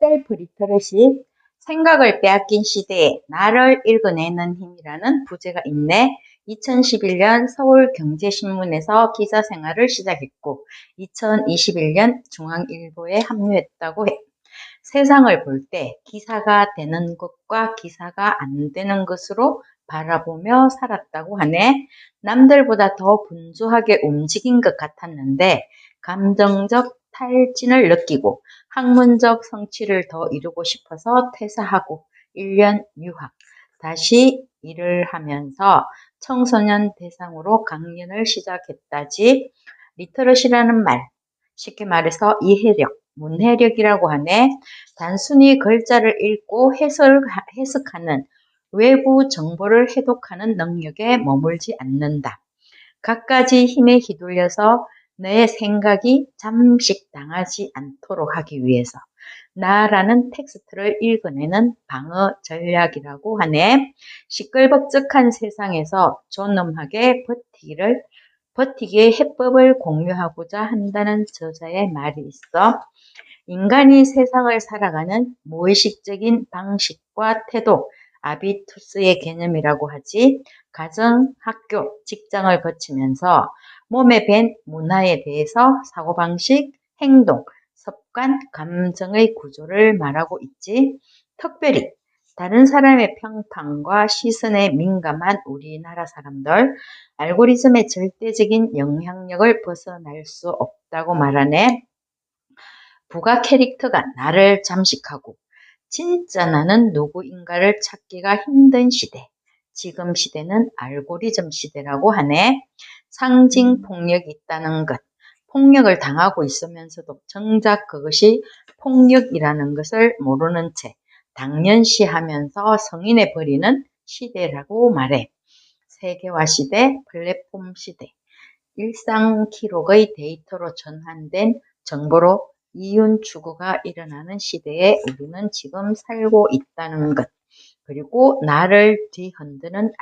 셀프 리터러십, 생각을 빼앗긴 시대에 나를 읽어내는 힘이라는 부제가 있네. 2011년 서울경제신문에서 기자 생활을 시작했고 2021년 중앙일보에 합류했다고 해. 세상을 볼 때 기사가 되는 것과 기사가 안 되는 것으로 바라보며 살았다고 하네. 남들보다 더 분주하게 움직인 것 같았는데 감정적 탈진을 느끼고 학문적 성취를 더 이루고 싶어서 퇴사하고 1년 유학, 다시 일을 하면서 청소년 대상으로 강연을 시작했다지. 리터러시라는 말, 쉽게 말해서 이해력, 문해력이라고 하네. 단순히 글자를 읽고 해석하는 외부 정보를 해독하는 능력에 머물지 않는다. 갖가지 힘에 휘둘려서 내 생각이 잠식당하지 않도록 하기 위해서 나라는 텍스트를 읽어내는 방어 전략이라고 하네. 시끌벅적한 세상에서 존엄하게 버티기의 해법을 공유하고자 한다는 저자의 말이 있어. 인간이 세상을 살아가는 무의식적인 방식과 태도, 아비투스의 개념이라고 하지. 가정, 학교, 직장을 거치면서 몸에 밴 문화에 대해서 사고방식, 행동, 습관, 감정의 구조를 말하고 있지. 특별히 다른 사람의 평판과 시선에 민감한 우리나라 사람들, 알고리즘의 절대적인 영향력을 벗어날 수 없다고 말하네. 부가 캐릭터가 나를 잠식하고 진짜 나는 누구인가를 찾기가 힘든 시대. 지금 시대는 알고리즘 시대라고 하네. 상징 폭력이 있다는 것. 폭력을 당하고 있으면서도 정작 그것이 폭력이라는 것을 모르는 채 당연시하면서 성인해 버리는 시대라고 말해. 세계화 시대, 플랫폼 시대, 일상 기록의 데이터로 전환된 정보로 이윤 추구가 일어나는 시대에 우리는 지금 살고 있다는 것. 그리고 나를 뒤흔드는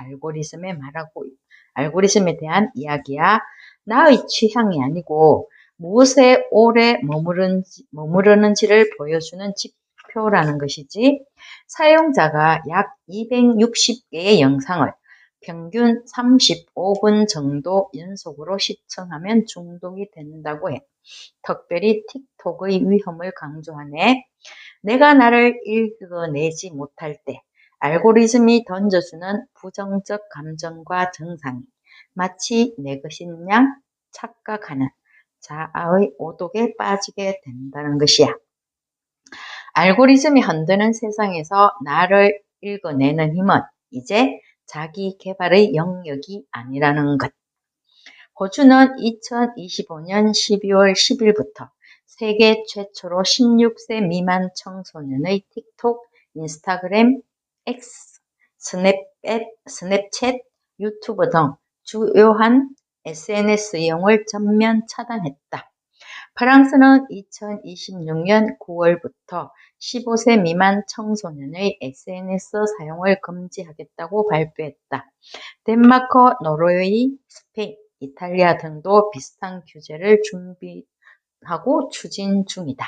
알고리즘에 대한 이야기야. 나의 취향이 아니고 무엇에 오래 머무르는지를 보여주는 지표라는 것이지. 사용자가 약 260개의 영상을 평균 35분 정도 연속으로 시청하면 중독이 된다고 해. 특별히 틱톡의 위험을 강조하네. 내가 나를 읽어내지 못할 때 알고리즘이 던져주는 부정적 감정과 증상이 마치 내 것인 양 착각하는 자아의 오독에 빠지게 된다는 것이야. 알고리즘이 흔드는 세상에서 나를 읽어내는 힘은 이제 자기 개발의 영역이 아니라는 것. 호주는 2025년 12월 10일부터 세계 최초로 16세 미만 청소년의 틱톡, 인스타그램, X, 스냅챗, 유튜브 등 주요한 SNS 이용을 전면 차단했다. 프랑스는 2026년 9월부터 15세 미만 청소년의 SNS 사용을 금지하겠다고 발표했다. 덴마크, 노르웨이, 스페인, 이탈리아 등도 비슷한 규제를 준비하고 추진 중이다.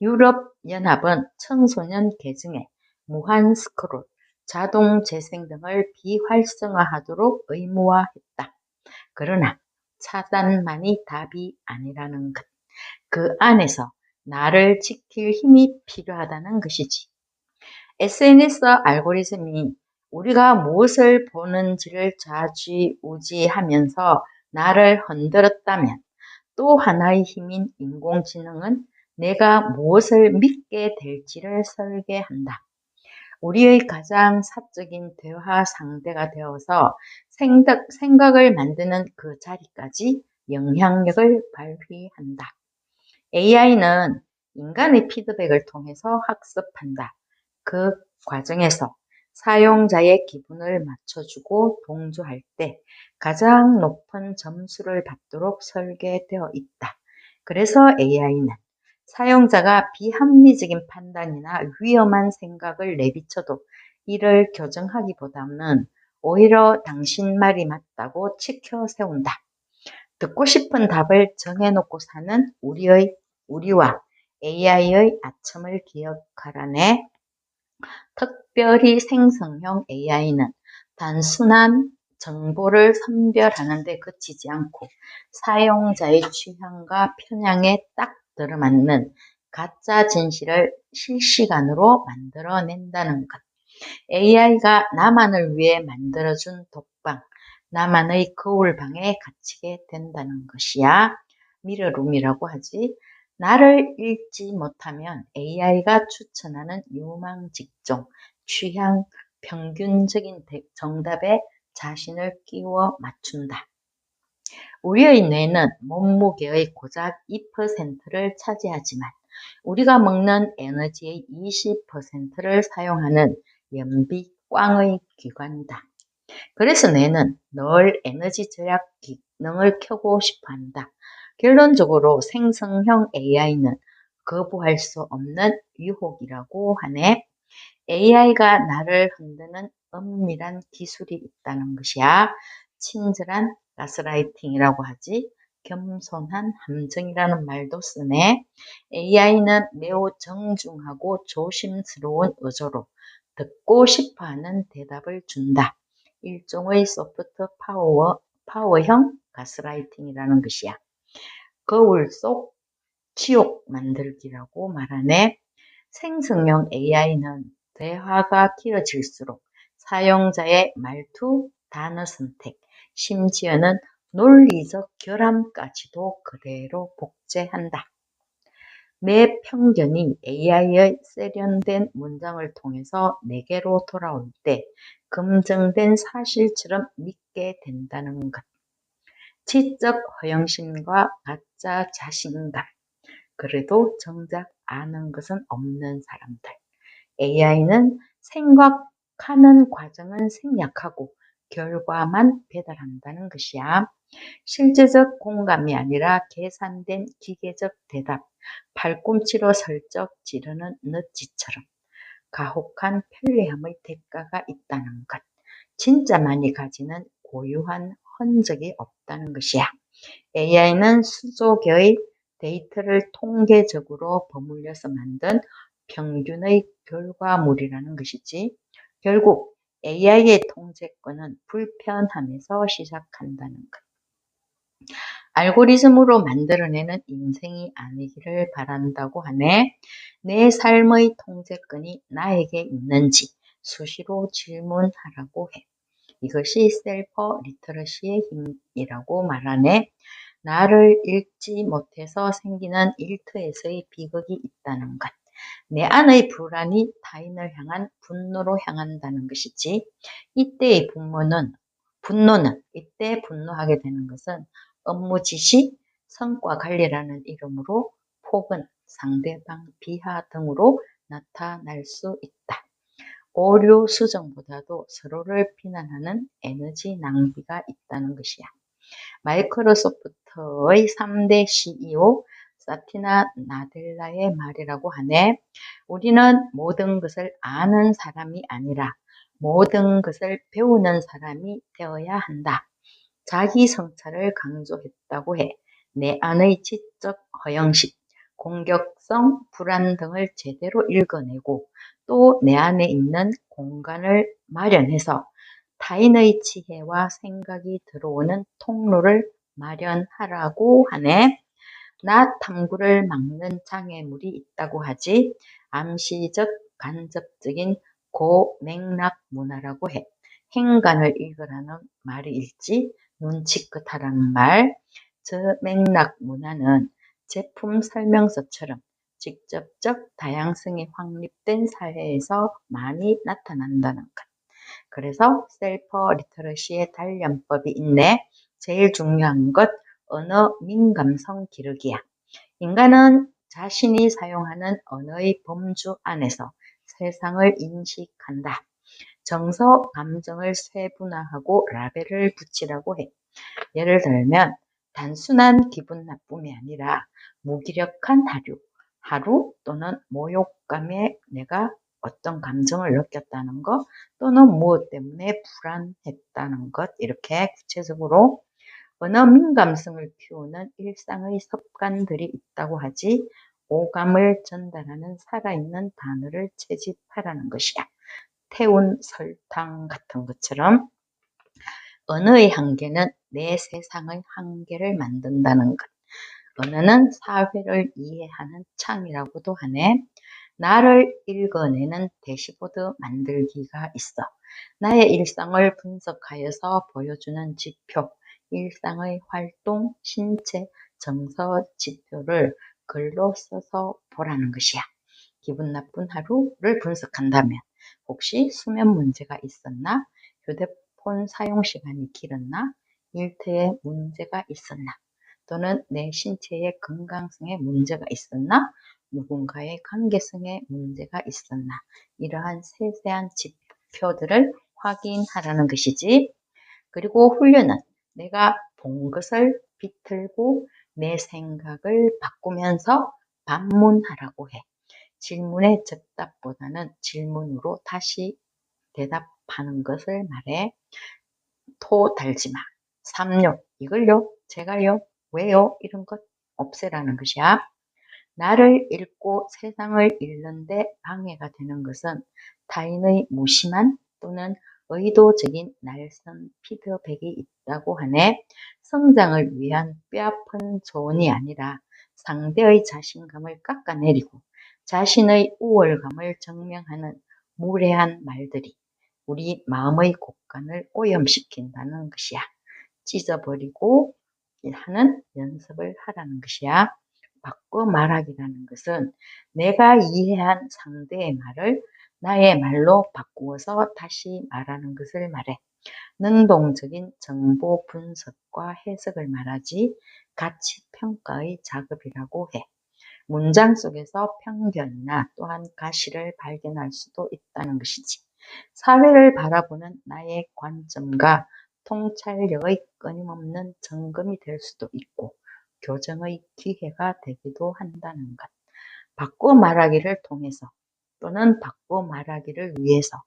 유럽연합은 청소년 계정에 무한 스크롤, 자동 재생 등을 비활성화하도록 의무화했다. 그러나 차단만이 답이 아니라는 것. 그 안에서 나를 지킬 힘이 필요하다는 것이지. SNS 알고리즘이 우리가 무엇을 보는지를 좌지우지하면서 나를 흔들었다면 또 하나의 힘인 인공지능은 내가 무엇을 믿게 될지를 설계한다. 우리의 가장 사적인 대화 상대가 되어서 생각을 만드는 그 자리까지 영향력을 발휘한다. AI는 인간의 피드백을 통해서 학습한다. 그 과정에서 사용자의 기분을 맞춰주고 동조할 때 가장 높은 점수를 받도록 설계되어 있다. 그래서 AI는 사용자가 비합리적인 판단이나 위험한 생각을 내비쳐도 이를 교정하기보다는 오히려 당신 말이 맞다고 치켜 세운다. 듣고 싶은 답을 정해놓고 사는 우리와 AI의 아첨을 기억하라네. 특별히 생성형 AI는 단순한 정보를 선별하는 데 그치지 않고 사용자의 취향과 편향에 딱 들어맞는 가짜 진실을 실시간으로 만들어낸다는 것. AI가 나만을 위해 만들어준 독방, 나만의 거울방에 갇히게 된다는 것이야. 미러룸이라고 하지. 나를 읽지 못하면 AI가 추천하는 유망 직종, 취향, 평균적인 정답에 자신을 끼워 맞춘다. 우리의 뇌는 몸무게의 고작 2%를 차지하지만 우리가 먹는 에너지의 20%를 사용하는 연비 꽝의 기관이다. 그래서 뇌는 늘 에너지 절약 기능을 켜고 싶어 한다. 결론적으로 생성형 AI는 거부할 수 없는 유혹이라고 하네. AI가 나를 흔드는 은밀한 기술이 있다는 것이야. 친절한 가스라이팅이라고 하지. 겸손한 함정이라는 말도 쓰네. AI는 매우 정중하고 조심스러운 어조로 듣고 싶어하는 대답을 준다. 일종의 소프트 파워형 가스라이팅이라는 것이야. 거울 속 지옥 만들기라고 말하네. 생성형 AI는 대화가 길어질수록 사용자의 말투, 단어 선택, 심지어는 논리적 결함까지도 그대로 복제한다. 내 편견이 AI의 세련된 문장을 통해서 내게로 돌아올 때 검증된 사실처럼 믿게 된다는 것. 지적 허영심과 가짜 자신감. 그래도 정작 아는 것은 없는 사람들. AI는 생각하는 과정은 생략하고 결과만 배달한다는 것이야. 실제적 공감이 아니라 계산된 기계적 대답, 팔꿈치로 슬쩍 지르는 너찌처럼 가혹한 편리함의 대가가 있다는 것. 진짜 많이 가지는 고유한 흔적이 없다는 것이야. AI는 수조개의 데이터를 통계적으로 버무려서 만든 평균의 결과물이라는 것이지. 결국 AI의 통제권은 불편함에서 시작한다는 것. 알고리즘으로 만들어내는 인생이 아니기를 바란다고 하네. 내 삶의 통제권이 나에게 있는지 수시로 질문하라고 해. 이것이 셀프 리터러시의 힘이라고 말하네. 나를 읽지 못해서 생기는 일터에서의 비극이 있다는 것. 내 안의 불안이 타인을 향한 분노로 향한다는 것이지. 이때 분노하게 되는 것은 업무 지시, 성과 관리라는 이름으로 혹은 상대방 비하 등으로 나타날 수 있다. 오류 수정보다도 서로를 비난하는 에너지 낭비가 있다는 것이야. 마이크로소프트의 3대 CEO 사티나 나델라의 말이라고 하네. 우리는 모든 것을 아는 사람이 아니라 모든 것을 배우는 사람이 되어야 한다. 자기 성찰을 강조했다고 해. 내 안의 지적 허영식, 공격성, 불안 등을 제대로 읽어내고 또 내 안에 있는 공간을 마련해서 타인의 지혜와 생각이 들어오는 통로를 마련하라고 하네. 나 탐구를 막는 장애물이 있다고 하지. 암시적, 간접적인 고맥락 문화라고 해. 행간을 읽으라는 말일지 눈치껏하라는 말. 저 맥락 문화는 제품 설명서처럼 직접적 다양성이 확립된 사회에서 많이 나타난다는 것. 그래서 셀프 리터러시의 단련법이 있네. 제일 중요한 것 언어 민감성 기르기야. 인간은 자신이 사용하는 언어의 범주 안에서 세상을 인식한다. 정서, 감정을 세분화하고 라벨을 붙이라고 해. 예를 들면 단순한 기분 나쁨이 아니라 무기력한 하루 또는 모욕감에 내가 어떤 감정을 느꼈다는 것 또는 무엇 때문에 불안했다는 것 이렇게 구체적으로 언어 민감성을 키우는 일상의 습관들이 있다고 하지. 오감을 전달하는 살아있는 단어를 채집하라는 것이야. 태운 설탕 같은 것처럼 언어의 한계는 내 세상의 한계를 만든다는 것. 언어는 사회를 이해하는 창이라고도 하네. 나를 읽어내는 대시보드 만들기가 있어. 나의 일상을 분석하여서 보여주는 지표, 일상의 활동, 신체, 정서 지표를 글로 써서 보라는 것이야. 기분 나쁜 하루를 분석한다면 혹시 수면 문제가 있었나? 휴대폰 사용 시간이 길었나? 일터에 문제가 있었나? 또는 내 신체의 건강성에 문제가 있었나? 누군가의 관계성에 문제가 있었나? 이러한 세세한 지표들을 확인하라는 것이지. 그리고 훈련은 내가 본 것을 비틀고 내 생각을 바꾸면서 반문하라고 해. 질문의 즉답보다는 질문으로 다시 대답하는 것을 말해. 토 달지 마. 삼요. 이걸요? 제가요? 왜요? 이런 것 없애라는 것이야. 나를 읽고 세상을 읽는데 방해가 되는 것은 타인의 무심한 또는 의도적인 날선 피드백이 있다고 하네. 성장을 위한 뼈아픈 조언이 아니라 상대의 자신감을 깎아내리고 자신의 우월감을 증명하는 무례한 말들이 우리 마음의 곳간을 오염시킨다는 것이야. 찢어버리고 하는 연습을 하라는 것이야. 바꿔 말하기라는 것은 내가 이해한 상대의 말을 나의 말로 바꾸어서 다시 말하는 것을 말해. 능동적인 정보 분석과 해석을 말하지 가치 평가의 작업이라고 해. 문장 속에서 편견이나 또한 가시를 발견할 수도 있다는 것이지. 사회를 바라보는 나의 관점과 통찰력의 끊임없는 점검이 될 수도 있고 교정의 기회가 되기도 한다는 것. 바꿔 말하기를 통해서 또는 바꿔 말하기를 위해서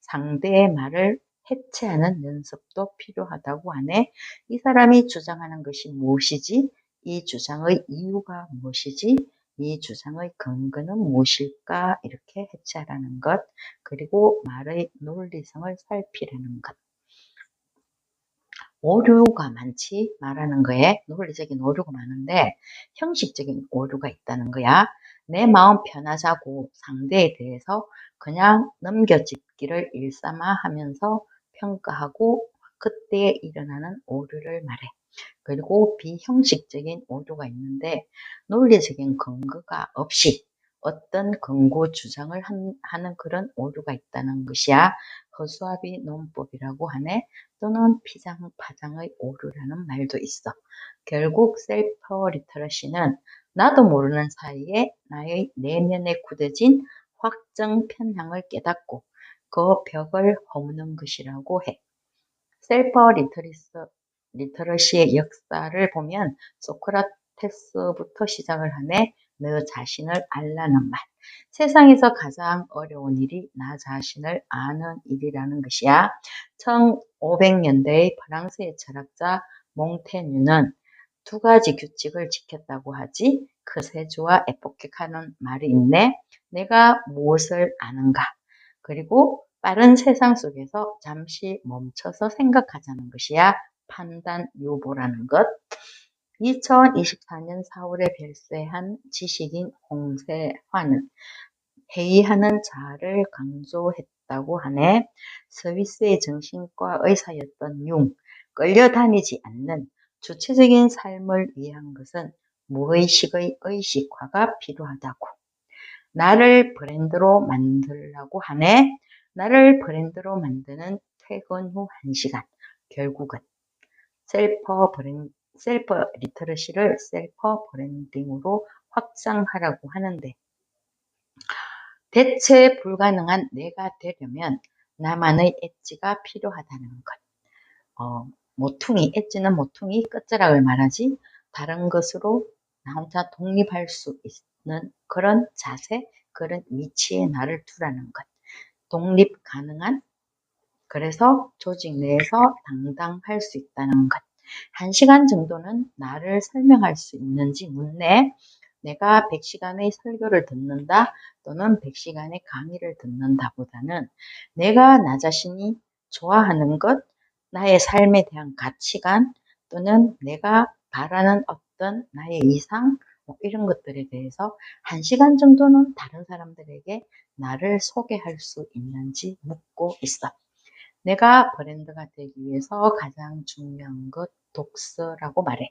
상대의 말을 해체하는 연습도 필요하다고 하네. 이 사람이 주장하는 것이 무엇이지? 이 주장의 이유가 무엇이지? 이 주장의 근거는 무엇일까? 이렇게 해체하라는 것. 그리고 말의 논리성을 살피라는 것. 오류가 많지 말하는 거에 논리적인 오류가 많은데 형식적인 오류가 있다는 거야. 내 마음 편하자고 상대에 대해서 그냥 넘겨짚기를 일삼아 하면서 평가하고 그때에 일어나는 오류를 말해. 그리고 비형식적인 오류가 있는데 논리적인 근거가 없이 어떤 근거 주장을 하는 그런 오류가 있다는 것이야. 허수아비 논법이라고 하네. 또는 피장파장의 오류라는 말도 있어. 결국 셀프 리터러시는 나도 모르는 사이에 나의 내면에 굳어진 확정 편향을 깨닫고 그 벽을 허무는 것이라고 해. 셀프 리터러시의 역사를 보면 소크라테스부터 시작을 하네. 너 자신을 알라는 말. 세상에서 가장 어려운 일이 나 자신을 아는 일이라는 것이야. 1500년대의 프랑스의 철학자 몽테뉴는 두 가지 규칙을 지켰다고 하지. 크세주와 에포케하는 말이 있네. 내가 무엇을 아는가. 그리고 빠른 세상 속에서 잠시 멈춰서 생각하자는 것이야. 판단 유보라는 것. 2024년 4월에 별세한 지식인 홍세환은 회의하는 자아를 강조했다고 하네. 스위스의 정신과 의사였던 융, 끌려다니지 않는 주체적인 삶을 위한 것은 무의식의 의식화가 필요하다고. 나를 브랜드로 만들라고 하네. 나를 브랜드로 만드는 퇴근 후 1시간. 결국은 셀프 리터러시를 셀프 브랜딩으로 확장하라고 하는데 대체 불가능한 내가 되려면 나만의 엣지가 필요하다는 것. 엣지는 모퉁이 끝자락을 말하지 다른 것으로 나 혼자 독립할 수 있는 그런 자세, 그런 위치에 나를 두라는 것. 독립 가능한 그래서 조직 내에서 당당할 수 있다는 것. 1시간 정도는 나를 설명할 수 있는지 묻네. 내가 100시간의 설교를 듣는다 또는 100시간의 강의를 듣는다보다는 내가 나 자신이 좋아하는 것, 나의 삶에 대한 가치관 또는 내가 바라는 어떤 나의 이상 이런 것들에 대해서 1시간 정도는 다른 사람들에게 나를 소개할 수 있는지 묻고 있어. 내가 브랜드가 되기 위해서 가장 중요한 것 독서라고 말해.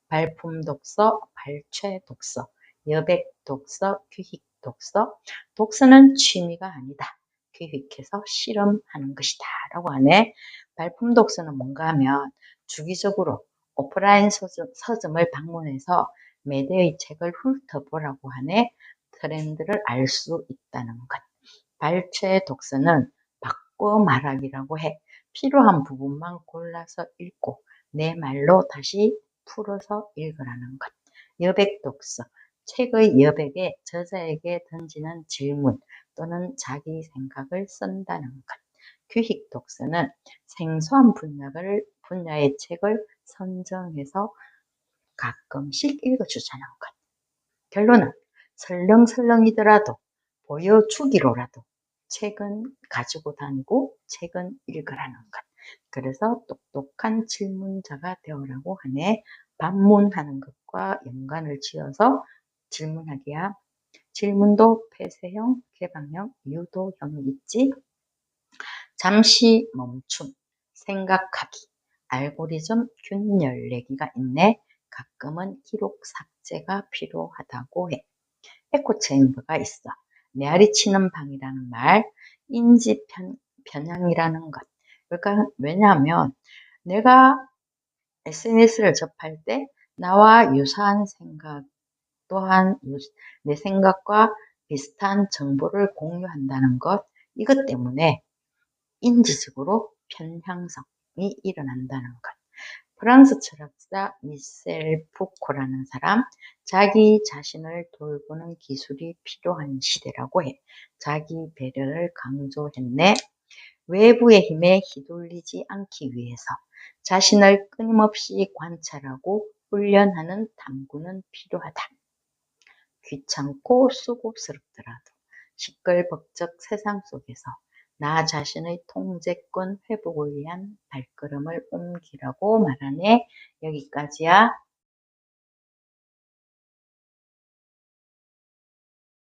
발품 독서, 발췌 독서, 여백 독서, 규익 독서. 독서는 취미가 아니다. 규익해서 실험하는 것이다. 라고 하네. 발품 독서는 뭔가 하면 주기적으로 오프라인 서점을 방문해서 매대의 책을 훑어보라고 하네. 트렌드를 알 수 있다는 것. 발췌 독서는 바꿔 말하기라고 해. 필요한 부분만 골라서 읽고 내 말로 다시 풀어서 읽으라는 것. 여백 독서. 책의 여백에 저자에게 던지는 질문 또는 자기 생각을 쓴다는 것. 규익 독서는 생소한 분야의 책을 선정해서 가끔씩 읽어주자는 것. 결론은 설렁설렁이더라도 보여주기로라도 책은 가지고 다니고 책은 읽으라는 것. 그래서 똑똑한 질문자가 되어라고 하네. 반문하는 것과 연관을 지어서 질문하기야. 질문도 폐쇄형, 개방형, 유도형이 있지. 잠시 멈춤, 생각하기, 알고리즘 균열 내기가 있네. 가끔은 기록 삭제가 필요하다고 해. 에코체인버가 있어. 메아리 치는 방이라는 말, 인지 편향이라는 것. 그러니까 왜냐하면 내가 SNS를 접할 때 나와 유사한 생각 또한 내 생각과 비슷한 정보를 공유한다는 것. 이것 때문에 인지적으로 편향성이 일어난다는 것. 프랑스 철학자 미셀 푸코라는 사람, 자기 자신을 돌보는 기술이 필요한 시대라고 해. 자기 배려를 강조했네. 외부의 힘에 휘둘리지 않기 위해서 자신을 끊임없이 관찰하고 훈련하는 탐구는 필요하다. 귀찮고 수고스럽더라도 시끌벅적 세상 속에서 나 자신의 통제권 회복을 위한 발걸음을 옮기라고 말하네. 여기까지야.